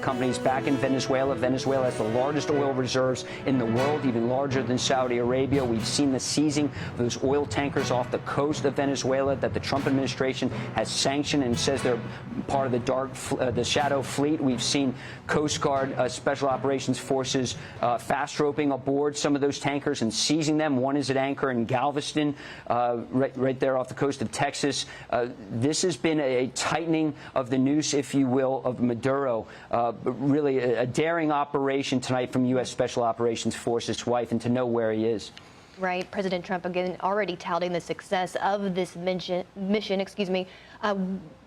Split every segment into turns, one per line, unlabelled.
companies back in Venezuela. Venezuela has the largest oil reserves in the world, even larger than Saudi Arabia. We've seen the seizing of those oil tankers off the coast of Venezuela that the Trump administration has sanctioned and says they're part of the shadow fleet. We've seen Coast Guard Special Operations Forces fast roping aboard some of those tankers and seizing them. One is at anchor in Galveston, right there off the coast of Texas. This has been a tightening of the noose, if you will, of Maduro. But really a daring operation tonight from U.S. Special Operations Forces wife, and to know where he is.
Right. President Trump, again, already touting the success of this mission.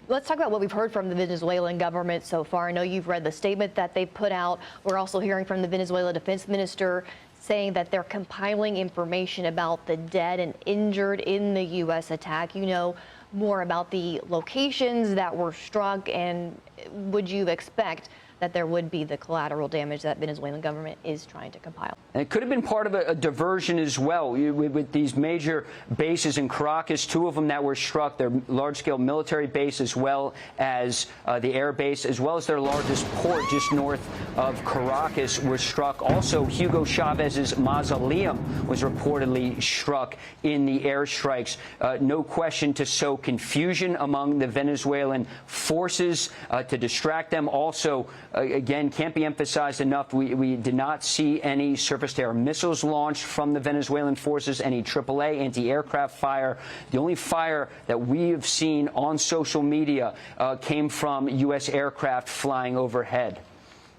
Let's talk about what we've heard from the Venezuelan government so far. I know you've read the statement that they put out. We're also hearing from the Venezuela defense minister saying that they're compiling information about the dead and injured in the U.S. attack. You know more about the locations that were struck, and would you expect that there would be the collateral damage that Venezuelan government is trying to compile?
And it could have been part of a diversion as well. With these major bases in Caracas, two of them that were struck, their large-scale military base as well as the air base, as well as their largest port just north of Caracas, were struck. Also, Hugo Chavez's mausoleum was reportedly struck in the airstrikes. No question to sow confusion among the Venezuelan forces, to distract them. Also, again, can't be emphasized enough, we did not see any surface-to-air missiles launched from the Venezuelan forces, any AAA anti-aircraft fire. The only fire that we have seen on social media came from U.S. aircraft flying overhead.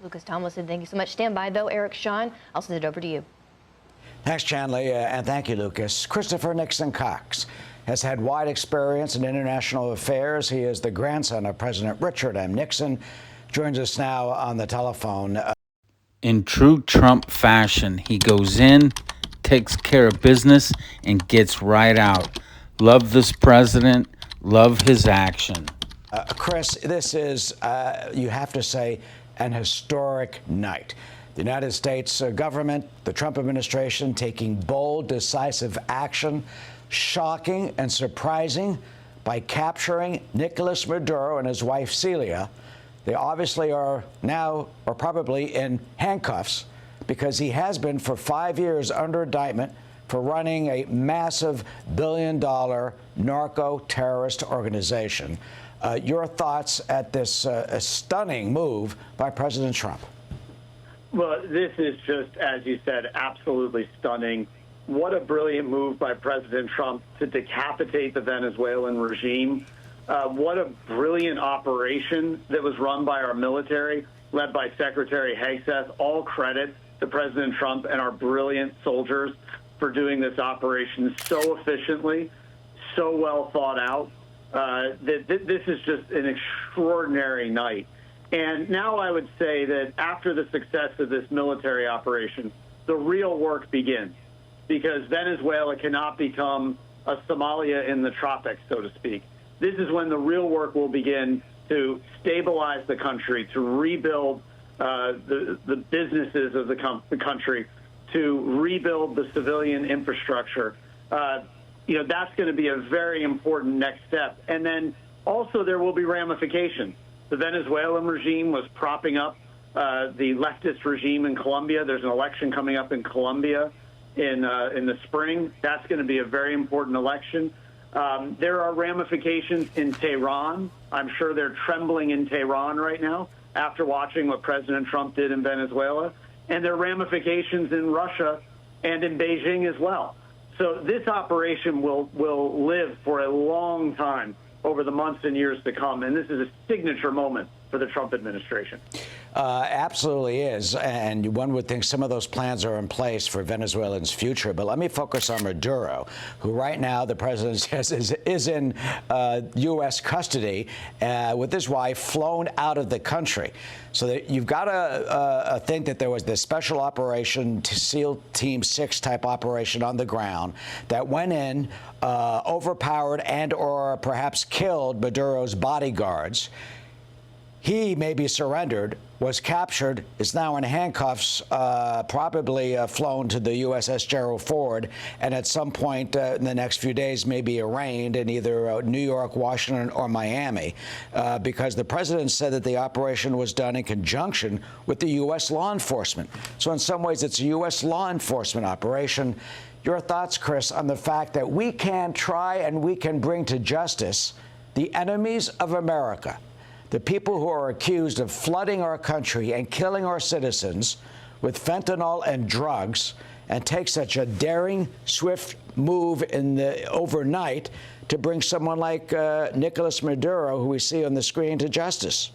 Lucas Tomlinson, thank you so much. Stand by, though. Eric Shawn, I'll send it over to you.
Thanks, Chandler, and thank you, Lucas. Christopher Nixon Cox has had wide experience in international affairs. He is the grandson of President Richard M. Nixon. Joins us now on the telephone.
In true Trump fashion, he goes in, takes care of business, and gets right out. Love this president. Love his action.
Chris, this is, you have to say, an historic night. The United States government, the Trump administration, taking bold, decisive action, shocking and surprising by capturing Nicolas Maduro and his wife Celia. They obviously are now, or probably, in handcuffs because he has been for 5 years under indictment for running a massive billion-dollar narco-terrorist organization. Your thoughts at this stunning move by President Trump?
Well, this is just, as you said, absolutely stunning. What a brilliant move by President Trump to decapitate the Venezuelan regime. What a brilliant operation that was run by our military, led by Secretary Hegseth. All credit to President Trump and our brilliant soldiers for doing this operation so efficiently, so well thought out. This is just an extraordinary night. And now I would say that after the success of this military operation, the real work begins, because Venezuela cannot become a Somalia in the tropics, so to speak. This is when the real work will begin to stabilize the country, to rebuild the businesses of the country, to rebuild the civilian infrastructure. That's going to be a very important next step. And then also there will be ramifications. The Venezuelan regime was propping up the leftist regime in Colombia. There's an election coming up in Colombia in the spring. That's going to be a very important election. There are ramifications in Tehran. I'm sure they're trembling in Tehran right now after watching what President Trump did in Venezuela. And there are ramifications in Russia and in Beijing as well. So this operation will live for a long time over the months and years to come. And this is a signature moment for the Trump administration.
Absolutely is. And one would think some of those plans are in place for Venezuela's future. But let me focus on Maduro, who right now the president says is in U.S. custody with his wife flown out of the country. So that you've got to think that there was this special operation, SEAL Team 6 type operation on the ground that went in, overpowered and or perhaps killed Maduro's bodyguards. He maybe surrendered, was captured, is now in handcuffs, probably flown to the USS Gerald Ford, and at some point in the next few days may be arraigned in either New York, Washington, or Miami, because the president said that the operation was done in conjunction with the U.S. law enforcement. So in some ways, it's a U.S. law enforcement operation. Your thoughts, Chris, on the fact that we can try and we can bring to justice the enemies of America, the people who are accused of flooding our country and killing our citizens with fentanyl and drugs, and take such a daring, swift move in the overnight to bring someone like Nicolas Maduro, who we see on the screen, to justice?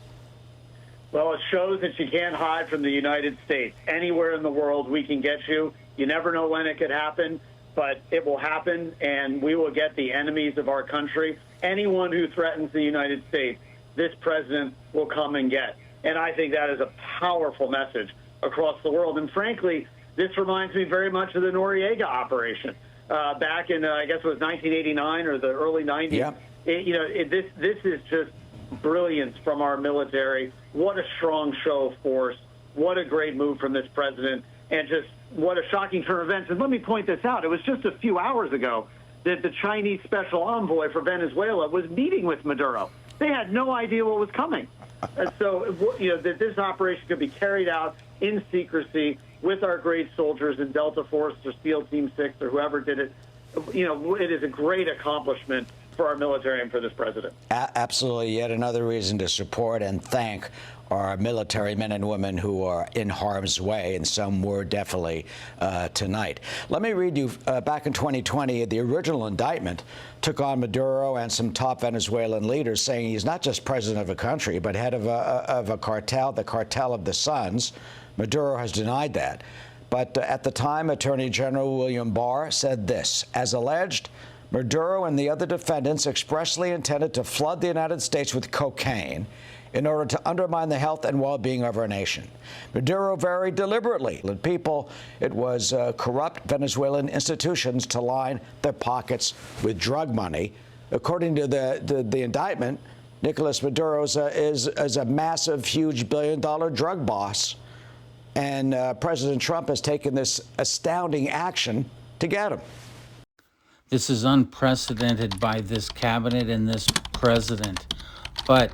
Well, it shows that you can't hide from the United States. Anywhere in the world, we can get you. You never know when it could happen, but it will happen, and we will get the enemies of our country. Anyone who threatens the United States, this president will come and get. And I think that is a powerful message across the world. And frankly, this reminds me very much of the Noriega operation back in, I guess it was 1989 or the early 90s.
Yeah.
This is just brilliance from our military. What a strong show of force. What a great move from this president. And just what a shocking turn of events. And let me point this out. It was just a few hours ago that the Chinese special envoy for Venezuela was meeting with Maduro. They had no idea what was coming. And so, that this operation could be carried out in secrecy with our great soldiers in Delta Force or SEAL Team 6 or whoever did it, it is a great accomplishment for our military and for this president.
Absolutely. Yet another reason to support and thank our military men and women who are in harm's way, and some were definitely tonight. Let me read you, back in 2020, the original indictment took on Maduro and some top Venezuelan leaders, saying he's not just president of a country, but head of a cartel, the Cartel of the Suns. Maduro has denied that. But at the time, Attorney General William Barr said this: as alleged, Maduro and the other defendants expressly intended to flood the United States with cocaine in order to undermine the health and well-being of our nation. Maduro very deliberately led people, it was corrupt Venezuelan institutions, to line their pockets with drug money. According to the indictment, Nicolas Maduro is a massive, huge billion-dollar drug boss. And President Trump has taken this astounding action to get him.
This is unprecedented by this cabinet and this president. But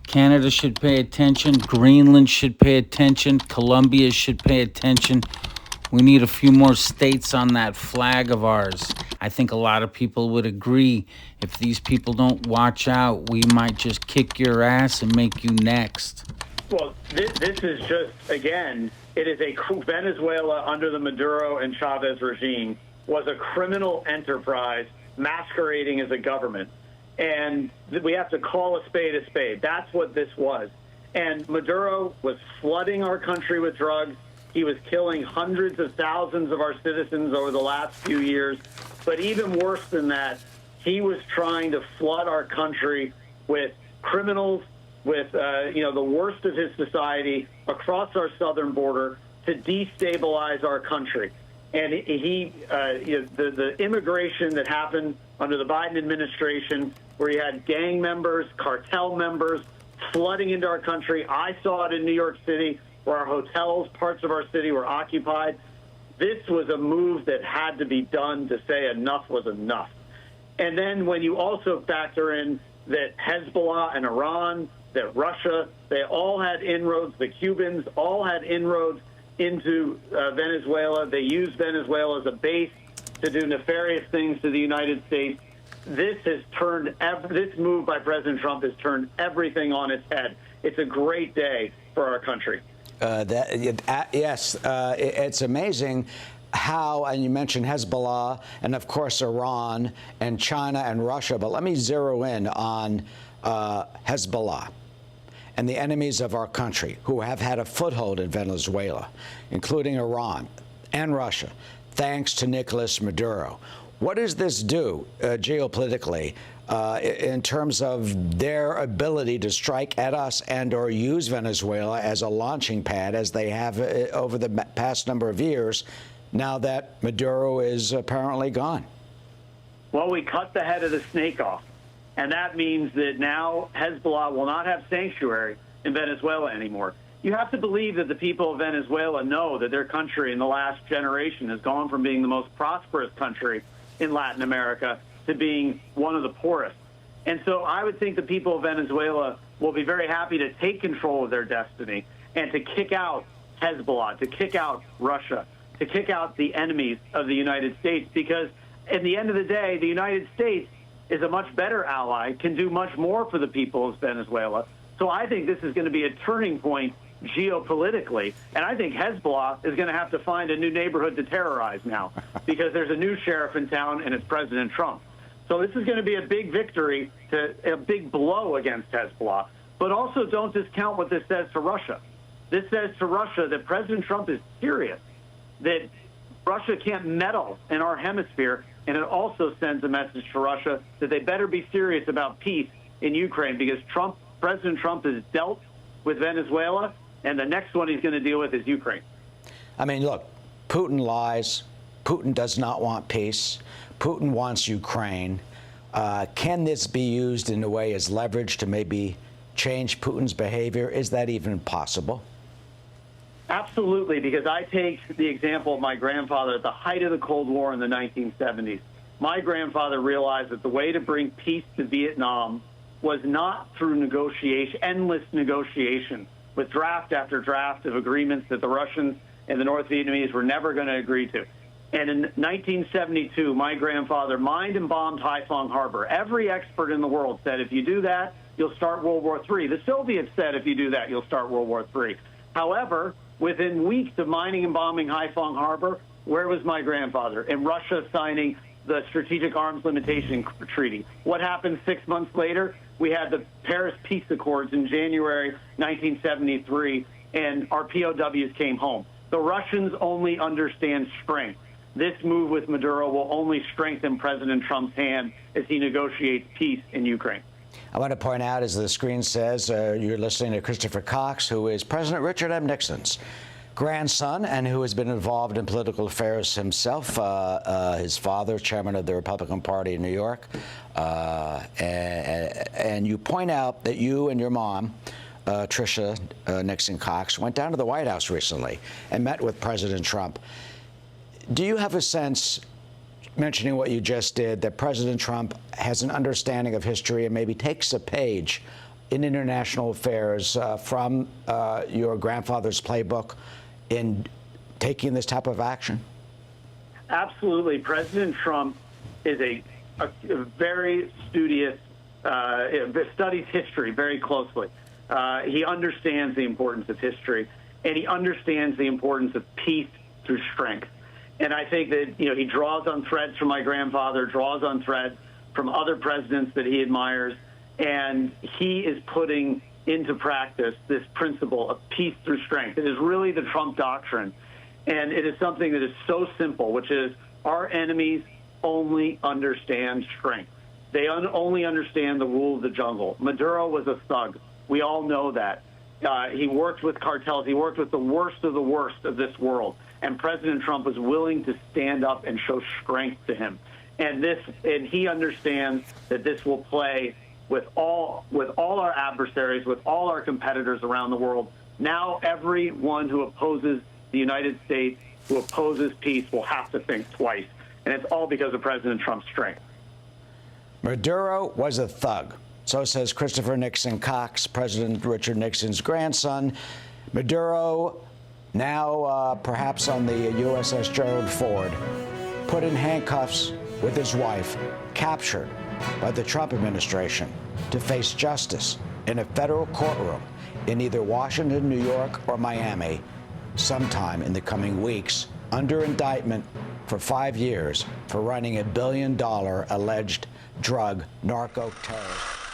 Canada should pay attention. Greenland should pay attention. Colombia should pay attention. We need a few more states on that flag of ours. I think a lot of people would agree. If these people don't watch out, we might just kick your ass and make you next.
Well, this is just, again, it is Venezuela under the Maduro and Chavez regime was a criminal enterprise masquerading as a government. And we have to call a spade a spade. That's what this was. And Maduro was flooding our country with drugs. He was killing hundreds of thousands of our citizens over the last few years. But even worse than that, he was trying to flood our country with criminals, with the worst of his society across our southern border to destabilize our country. And the immigration that happened under the Biden administration, where you had gang members, cartel members flooding into our country. I saw it in New York City, where our hotels, parts of our city, were occupied. This was a move that had to be done to say enough was enough. And then when you also factor in that Hezbollah and Iran, that Russia, they all had inroads, the Cubans all had inroads into Venezuela. They used Venezuela as a base to do nefarious things to the United States. This move by President Trump has turned everything on its head. It's a great day for our country.
It's amazing how, and you mentioned Hezbollah and, of course, Iran and China and Russia, but let me zero in on Hezbollah and the enemies of our country who have had a foothold in Venezuela, including Iran and Russia, thanks to Nicolas Maduro. What does this do geopolitically in terms of their ability to strike at us and or use Venezuela as a launching pad, as they have over the past number of years, now that Maduro is apparently gone?
Well, we cut the head of the snake off. And that means that now Hezbollah will not have sanctuary in Venezuela anymore. You have to believe that the people of Venezuela know that their country in the last generation has gone from being the most prosperous country in Latin America to being one of the poorest. And so I would think the people of Venezuela will be very happy to take control of their destiny and to kick out Hezbollah, to kick out Russia, to kick out the enemies of the United States, because at the end of the day, the United States is a much better ally, can do much more for the people of Venezuela. So I think this is going to be a turning point geopolitically, and I think Hezbollah is going to have to find a new neighborhood to terrorize now, because there's a new sheriff in town, and it's President Trump. So this is going to be a big victory, a big blow against Hezbollah. But also don't discount what this says to Russia. This says to Russia that President Trump is serious, that Russia can't meddle in our hemisphere, and it also sends a message to Russia that they better be serious about peace in Ukraine, because President Trump has dealt with Venezuela, and the next one he's going to deal with is Ukraine.
I mean, look, Putin lies. Putin does not want peace. Putin wants Ukraine. Can this be used in a way as leverage to maybe change Putin's behavior? Is that even possible?
Absolutely, because I take the example of my grandfather at the height of the Cold War in the 1970s. My grandfather realized that the way to bring peace to Vietnam was not through negotiation, endless negotiation, with draft after draft of agreements that the Russians and the North Vietnamese were never going to agree to. And in 1972, my grandfather mined and bombed Haiphong Harbor. Every expert in the world said, if you do that, you'll start World War III. The Soviets said, if you do that, you'll start World War III. However, within weeks of mining and bombing Haiphong Harbor, where was my grandfather? In Russia signing the Strategic Arms Limitation Treaty. What happened 6 months later? We had the Paris Peace Accords in January 1973, and our POWs came home. The Russians only understand strength. This move with Maduro will only strengthen President Trump's hand as he negotiates peace in Ukraine.
I want to point out, as the screen says, you're listening to Christopher Cox, who is President Richard M. Nixon's grandson and who has been involved in political affairs himself. His father, chairman of the Republican Party in New York. And you point out that you and your mom, Tricia Nixon Cox, went down to the White House recently and met with President Trump. Do you have a sense, mentioning what you just did, that President Trump has an understanding of history and maybe takes a page in international affairs from your grandfather's playbook in taking this type of action?
Absolutely. President Trump is a very studious, studies history very closely. He understands the importance of history, and he understands the importance of peace through strength. And I think that, he draws on threads from my grandfather, draws on threads from other presidents that he admires, and he is putting into practice this principle of peace through strength. It is really the Trump doctrine, and it is something that is so simple, which is our enemies only understand strength. They only understand the rule of the jungle. Maduro was a thug. We all know that. He worked with cartels. He worked with the worst of this world. And President Trump was willing to stand up and show strength to him. And he understands that this will play with all our adversaries, with all our competitors around the world. Now everyone who opposes the United States, who opposes peace, will have to think twice. And it's all because of President Trump's strength.
Maduro was a thug. So says Christopher Nixon Cox, President Richard Nixon's grandson. Maduro, now perhaps on the USS Gerald Ford, put in handcuffs with his wife, captured by the Trump administration to face justice in a federal courtroom in either Washington, New York, or Miami sometime in the coming weeks, under indictment for 5 years for running $1 billion alleged drug narco terrorist